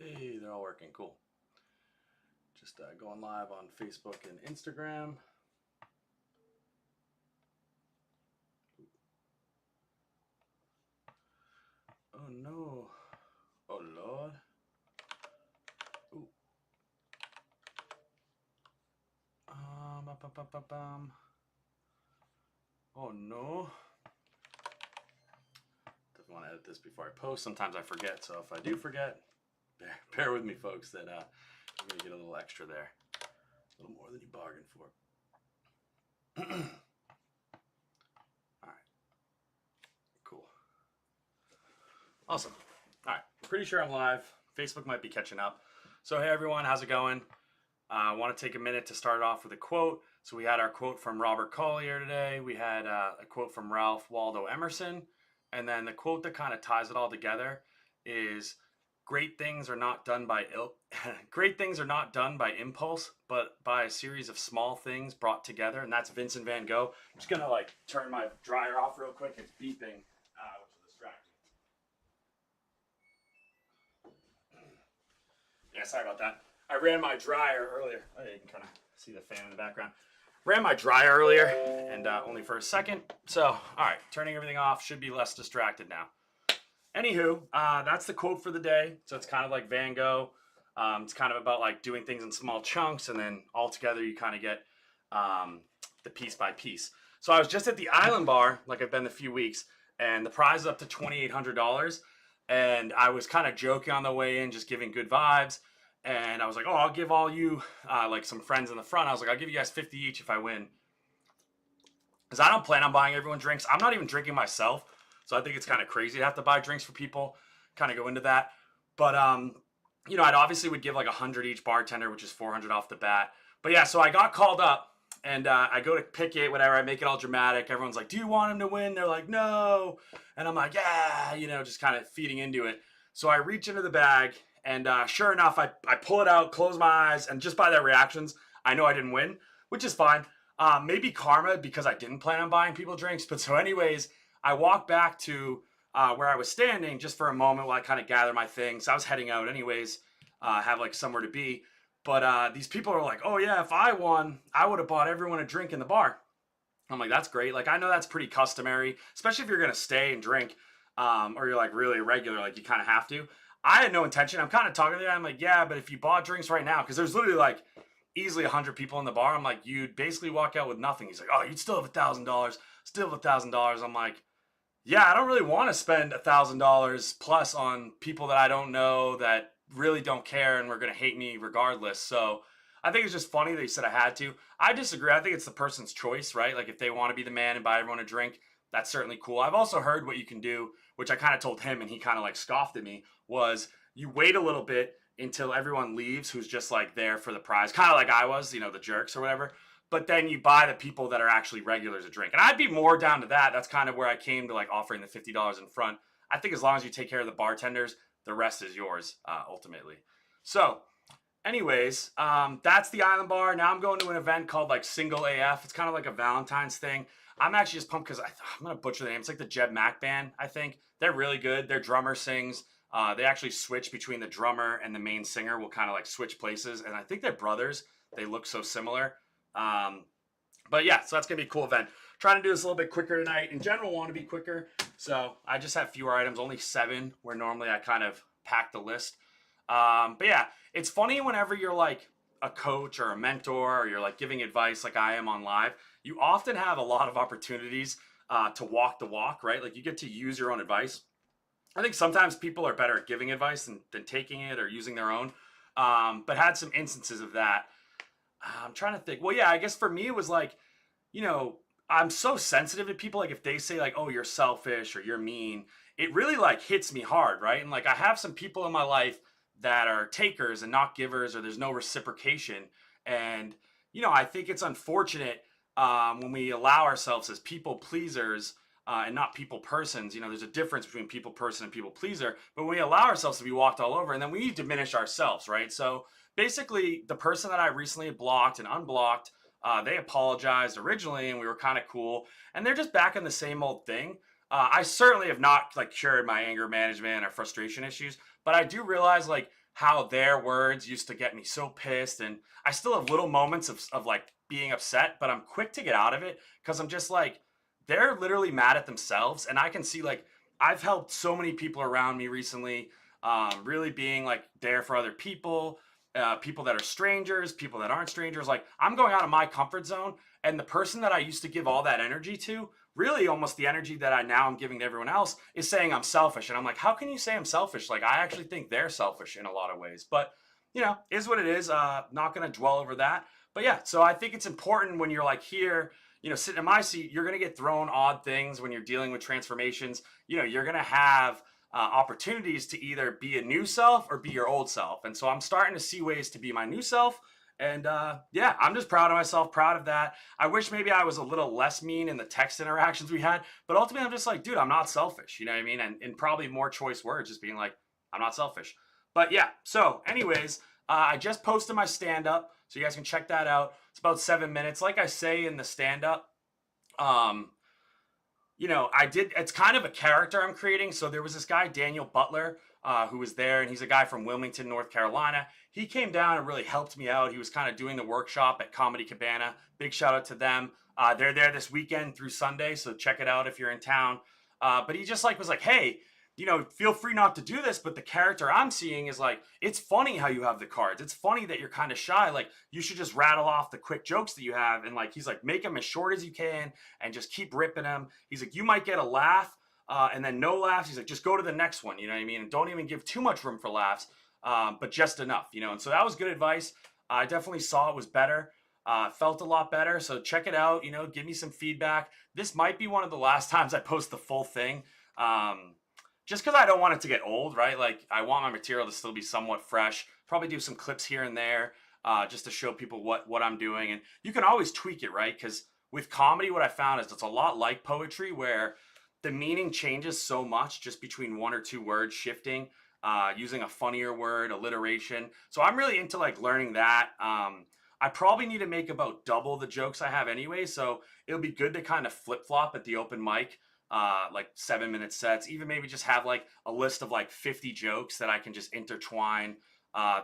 Hey, they're all working. Cool. Just going live on Facebook and Instagram. Oh no. Oh Lord. Ooh. Oh no. Definitely want to edit this before I post. Sometimes I forget, so if I do forget, bear with me, folks, that you're going to get a little extra there. A little more than you bargained for. All right. Cool. Awesome. All right. Pretty sure I'm live. Facebook might be catching up. So, hey, everyone. How's it going? I want to take a minute to start off with a quote. So we had our quote from Robert Collier today. We had a quote from Ralph Waldo Emerson. And then the quote that kind of ties it all together is, great things are not done by impulse, but by a series of small things brought together. And that's Vincent van Gogh. I'm just gonna turn my dryer off real quick. It's beeping, which will distract me. Yeah, sorry about that. I ran my dryer earlier. Oh, you can kind of see the fan in the background. Ran my dryer earlier, and only for a second. So, all right, turning everything off. Should be less distracted now. Anywho, that's the quote for the day. So it's kind of like Van Gogh. It's kind of about doing things in small chunks, and then all together you kind of get the piece by piece. So I was just at the Island Bar, like I've been a few weeks, and the prize is up to $2,800. And I was kind of joking on the way in, just giving good vibes. And I was like, oh, I'll give all you, some friends in the front. I was like, I'll give you guys 50 each if I win. Because I don't plan on buying everyone drinks. I'm not even drinking myself. So I think it's kind of crazy to have to buy drinks for people. Kind of go into that. But, I'd obviously would give 100 each bartender, which is 400 off the bat. But yeah, so I got called up. And I go to pick it, whatever. I make it all dramatic. Everyone's like, do you want him to win? They're like, no. And I'm like, yeah, just kind of feeding into it. So I reach into the bag. And sure enough, I pull it out, close my eyes, and just by their reactions, I know I didn't win, which is fine. Maybe karma because I didn't plan on buying people drinks. But so anyways, I walk back to where I was standing just for a moment while I kind of gather my things. I was heading out anyways, have somewhere to be. But these people are like, oh yeah, if I won, I would have bought everyone a drink in the bar. I'm like, that's great. I know that's pretty customary, especially if you're going to stay and drink or you're really regular, you kind of have to. I had no intention. I'm kind of talking to them. I'm like, yeah, but if you bought drinks right now, because there's literally easily 100 people in the bar. I'm like, you'd basically walk out with nothing. He's like, oh, you'd still have $1,000. Still have $1,000. I'm like, yeah, I don't really want to spend $1,000 plus on people that I don't know that really don't care and were going to hate me regardless. So I think it's just funny that he said I had to. I disagree. I think it's the person's choice, right? If they want to be the man and buy everyone a drink, that's certainly cool. I've also heard what you can do, which I kind of told him and he kind of scoffed at me, was you wait a little bit until everyone leaves who's just there for the prize, kind of like I was, the jerks or whatever. But then you buy the people that are actually regulars a drink. And I'd be more down to that. That's kind of where I came to offering the $50 in front. I think as long as you take care of the bartenders, the rest is yours ultimately. So anyways, that's the Island Bar. Now I'm going to an event called Single AF. It's kind of like a Valentine's thing. I'm actually just pumped because I'm going to butcher the name. It's the Jeb Mack Band, I think. They're really good. Their drummer sings. They actually switch between the drummer and the main singer. Will kind of switch places. And I think they're brothers. They look so similar. But yeah, so that's going to be a cool event. Trying to do this a little bit quicker tonight. In general, want to be quicker. So I just have fewer items, only 7, where normally I kind of pack the list. But yeah, it's funny whenever you're a coach or a mentor or you're giving advice like I am on live, you often have a lot of opportunities to walk the walk, right? You get to use your own advice. I think sometimes people are better at giving advice than taking it or using their own, but had some instances of that. I'm trying to think. Well, yeah, I guess for me it was I'm so sensitive to people. If they say oh, you're selfish or you're mean, it really hits me hard, right? And I have some people in my life that are takers and not givers, or there's no reciprocation. And, I think it's unfortunate when we allow ourselves as people pleasers and not people persons. There's a difference between people person and people pleaser, but when we allow ourselves to be walked all over, and then we diminish ourselves, right? So basically the person that I recently blocked and unblocked, they apologized originally and we were kind of cool, and they're just back in the same old thing. I certainly have not cured my anger management or frustration issues, but I do realize how their words used to get me so pissed. And I still have little moments of like being upset, but I'm quick to get out of it because I'm just like, they're literally mad at themselves. And I can see like, I've helped so many people around me recently, really being like there for other people, people that are strangers, people that aren't strangers. Like I'm going out of my comfort zone, and the person that I used to give all that energy to, really almost the energy that I now am giving to everyone else, is saying I'm selfish. And I'm like, how can you say I'm selfish? Like I actually think they're selfish in a lot of ways, but you know, is what it is. Not going to dwell over that. But yeah, so I think it's important when you're like here, you know, sitting in my seat, you're going to get thrown odd things when you're dealing with transformations. You know, you're going to have opportunities to either be a new self or be your old self. And so I'm starting to see ways to be my new self. And yeah, I'm just proud of myself, proud of that. I wish maybe I was a little less mean in the text interactions we had, but ultimately I'm just like, dude, I'm not selfish. You know what I mean? And probably more choice words, just being like, I'm not selfish. But yeah, so anyways, I just posted my stand-up, so you guys can check that out. It's about 7 minutes. Like I say in the stand-up, you know, it's kind of a character I'm creating. So there was this guy, Daniel Butler, who was there, and he's a guy from Wilmington, North Carolina. He came down and really helped me out. He was kind of doing the workshop at Comedy Cabana. Big shout out to them. They're there this weekend through Sunday, so check it out if you're in town. But he just like was like, hey, you know, feel free not to do this, but the character I'm seeing is like, it's funny how you have the cards. It's funny that you're kind of shy. Like, you should just rattle off the quick jokes that you have. And like, he's like, make them as short as you can and just keep ripping them. He's like, you might get a laugh and then no laughs. He's like, just go to the next one. You know what I mean? And don't even give too much room for laughs, but just enough, you know? And so that was good advice. I definitely saw it was better. Felt a lot better. So check it out, you know, give me some feedback. This might be one of the last times I post the full thing. Just because I don't want it to get old, right? Like, I want my material to still be somewhat fresh. Probably do some clips here and there, just to show people what I'm doing. And you can always tweak it, right? Because with comedy, what I found is it's a lot like poetry, where the meaning changes so much just between one or two words shifting, using a funnier word, alliteration. So I'm really into like learning that. I probably need to make about double the jokes I have anyway. So it'll be good to kind of flip-flop at the open mic. Like 7 minute sets, even maybe just have like a list of like 50 jokes that I can just intertwine.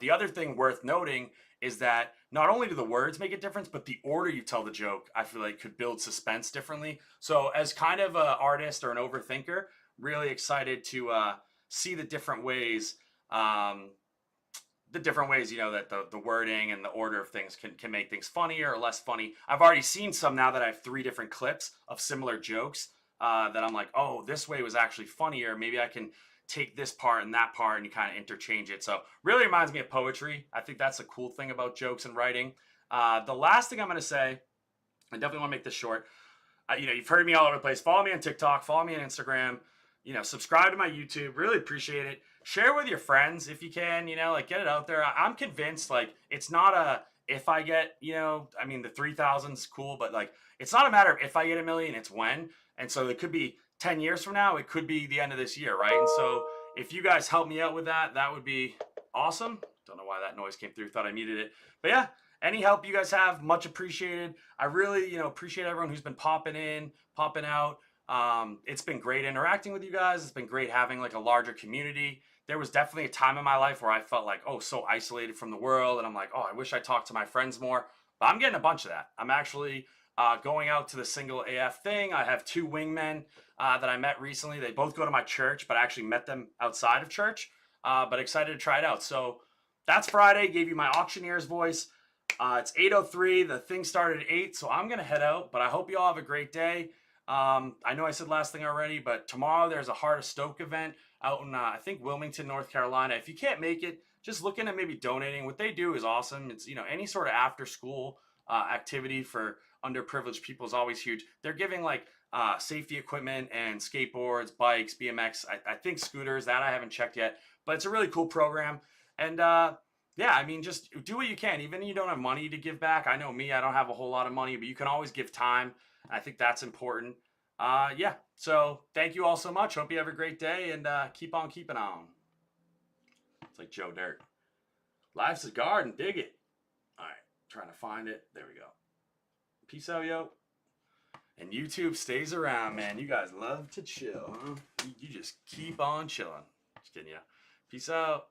The other thing worth noting is that not only do the words make a difference, but the order you tell the joke, I feel like could build suspense differently. So as kind of an artist or an overthinker, really excited to see the different ways, you know, that the wording and the order of things can make things funnier or less funny. I've already seen some now that I have 3 different clips of similar jokes. That I'm like, oh, this way was actually funnier. Maybe I can take this part and that part and you kind of interchange it. So really reminds me of poetry. I think that's a cool thing about jokes and writing. The last thing I'm going to say, I definitely want to make this short. You know, you've heard me all over the place. Follow me on TikTok, follow me on Instagram, you know, subscribe to my YouTube. Really appreciate it. Share with your friends if you can, you know, like get it out there. I'm convinced like it's not a, if I get, you know, I mean, the 3,000 is cool, but like, it's not a matter of if I get a million, it's when. And so it could be 10 years from now. It could be the end of this year, right? And so if you guys help me out with that, that would be awesome. Don't know why that noise came through. Thought I muted it. But yeah, any help you guys have, much appreciated. I really, you know, appreciate everyone who's been popping in, popping out. It's been great interacting with you guys. It's been great having like a larger community. There was definitely a time in my life where I felt like, oh, so isolated from the world. And I'm like, oh, I wish I talked to my friends more. But I'm getting a bunch of that. I'm actually going out to the Single AF thing. I have 2 wingmen that I met recently. They both go to my church, but I actually met them outside of church. But excited to try it out. So that's Friday. Gave you my auctioneer's voice. It's 8:03. The thing started at 8, so I'm going to head out. But I hope you all have a great day. I know I said last thing already, but tomorrow there's a Heart of Stoke event out in, I think, Wilmington, North Carolina. If you can't make it, just looking at maybe donating. What they do is awesome. It's, you know, any sort of after school activity for underprivileged people is always huge. They're giving like safety equipment and skateboards, bikes, BMX, I think scooters, that I haven't checked yet, but it's a really cool program. And yeah, I mean, just do what you can. Even if you don't have money to give back. I know me, I don't have a whole lot of money, but you can always give time. I think that's important. Yeah, so thank you all so much. Hope you have a great day, and keep on keeping on. It's like Joe Dirt. Life's a garden, dig it. All right, trying to find it. There we go. Peace out, yo. And YouTube stays around, man. You guys love to chill, huh? You just keep on chilling. Just kidding, yeah. Peace out.